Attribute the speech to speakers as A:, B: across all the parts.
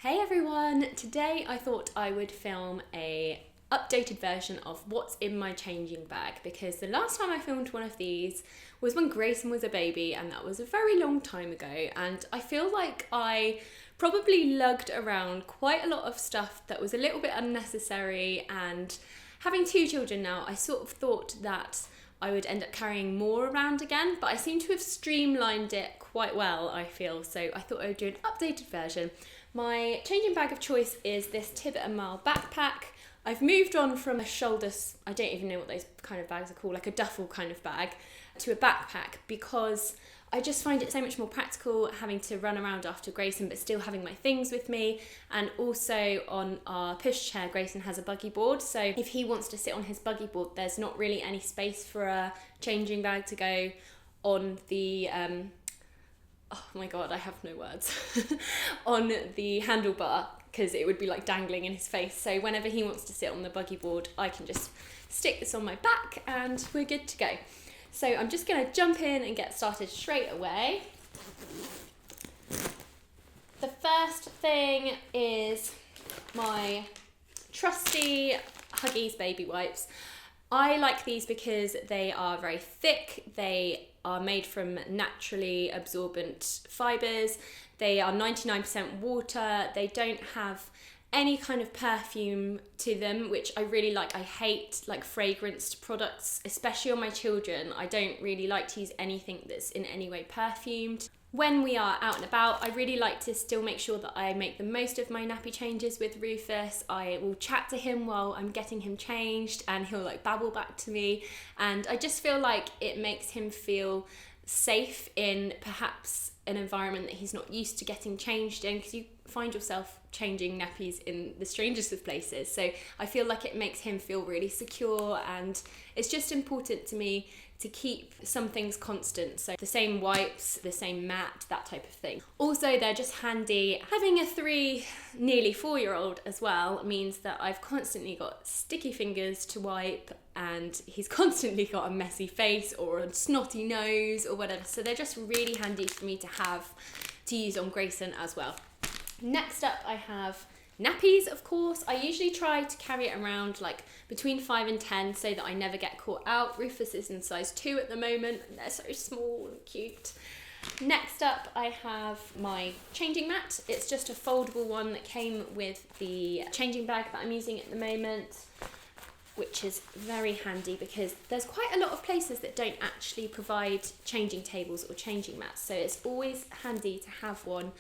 A: Hey everyone! Today I thought I would film a updated version of what's in my changing bag, because the last time I filmed one of these was when Grayson was a baby, and that was a very long time ago, and I feel like I probably lugged around quite a lot of stuff that was a little bit unnecessary, and having two children now, I sort of thought that I would end up carrying more around again, but I seem to have streamlined it quite well, I feel, so I thought I would do an updated version. My changing bag of choice is this Tibbet & Mile backpack. I've moved on from a shoulders, I don't even know what those kind of bags are called, like a duffel kind of bag, to a backpack, because I just find it so much more practical having to run around after Grayson but still having my things with me. And also on our pushchair, Grayson has a buggy board, so if he wants to sit on his buggy board, there's not really any space for a changing bag to go on the oh my god, I have no words, on the handlebar, because it would be like dangling in his face. So whenever he wants to sit on the buggy board, I can just stick this on my back and we're good to go. So I'm just going to jump in and get started straight away. The first thing is my trusty Huggies baby wipes. I like these because they are very thick, they are made from naturally absorbent fibres, they are 99% water, they don't have any kind of perfume to them, which I really like. I hate like fragranced products, especially on my children. I don't really like to use anything that's in any way perfumed. When we are out and about, I really like to still make sure that I make the most of my nappy changes with Rufus. I will chat to him while I'm getting him changed and he'll like babble back to me, and I just feel like it makes him feel safe in perhaps an environment that he's not used to getting changed in, because you find yourself changing nappies in the strangest of places. So I feel like it makes him feel really secure, and it's just important to me to keep some things constant. So the same wipes, the same mat, that type of thing. Also, they're just handy. Having a nearly 4-year-old as well means that I've constantly got sticky fingers to wipe, and he's constantly got a messy face or a snotty nose or whatever. So they're just really handy for me to have to use on Grayson as well. Next up, I have nappies, of course. I usually try to carry it around like between 5 and 10 so that I never get caught out. Rufus is in size 2 at the moment, and they're so small and cute. Next up, I have my changing mat. It's just a foldable one that came with the changing bag that I'm using at the moment, which is very handy because there's quite a lot of places that don't actually provide changing tables or changing mats. So it's always handy to have one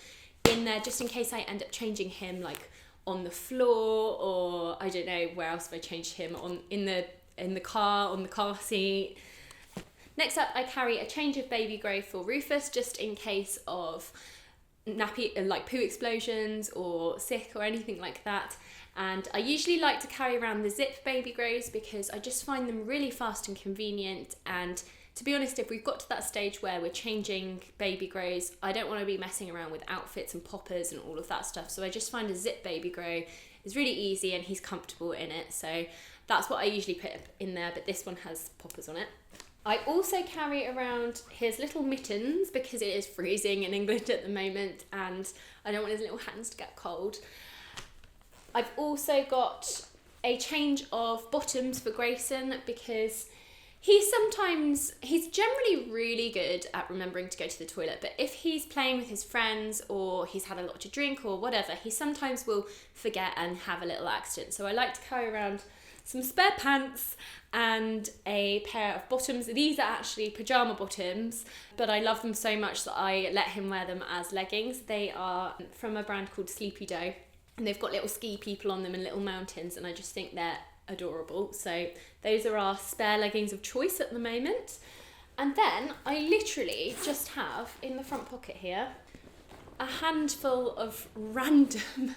A: in there just in case I end up changing him like on the floor, or I don't know where else have I changed him, in the car, on the car seat. Next up, I carry a change of baby grow for Rufus just in case of nappy like poo explosions or sick or anything like that. And I usually like to carry around the zip baby grows because I just find them really fast and convenient, and to be honest, if we've got to that stage where we're changing baby grows, I don't want to be messing around with outfits and poppers and all of that stuff. So I just find a zip baby grow is really easy and he's comfortable in it. So that's what I usually put in there, but this one has poppers on it. I also carry around his little mittens because it is freezing in England at the moment and I don't want his little hands to get cold. I've also got a change of bottoms for Grayson because he's generally really good at remembering to go to the toilet, but if he's playing with his friends or he's had a lot to drink or whatever, he sometimes will forget and have a little accident. So I like to carry around some spare pants and a pair of bottoms. These are actually pyjama bottoms, but I love them so much that I let him wear them as leggings. They are from a brand called Sleepy Dough, and they've got little ski people on them and little mountains, and I just think they're adorable. So those are our spare leggings of choice at the moment. And then I literally just have in the front pocket here a handful of random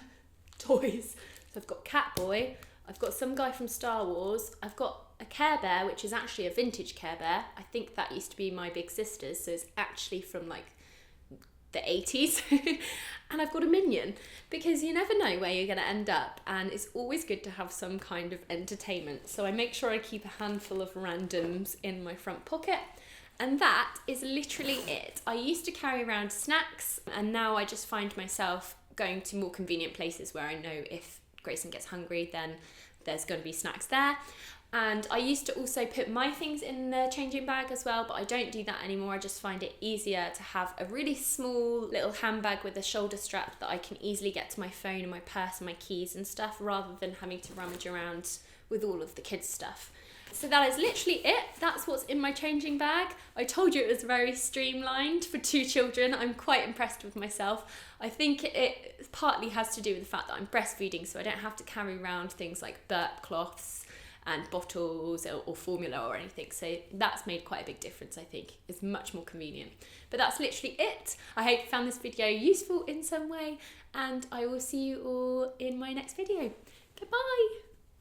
A: toys. So I've got Catboy, I've got some guy from Star Wars, I've got a Care Bear, which is actually a vintage Care Bear. I think that used to be my big sister's, so it's actually from like the 80s. And I've got a Minion, because you never know where you're going to end up, and it's always good to have some kind of entertainment. So I make sure I keep a handful of randoms in my front pocket, and that is literally it. I used to carry around snacks, and now I just find myself going to more convenient places where I know if Grayson gets hungry, then there's going to be snacks there. And I used to also put my things in the changing bag as well, but I don't do that anymore. I just find it easier to have a really small little handbag with a shoulder strap that I can easily get to my phone and my purse and my keys and stuff, rather than having to rummage around with all of the kids' stuff. So that is literally it. That's what's in my changing bag. I told you it was very streamlined for 2 children. I'm quite impressed with myself. I think it partly has to do with the fact that I'm breastfeeding, so I don't have to carry around things like burp cloths and bottles or formula or anything. So that's made quite a big difference, I think. It's much more convenient. But that's literally it. I hope you found this video useful in some way, and I will see you all in my next video. Goodbye.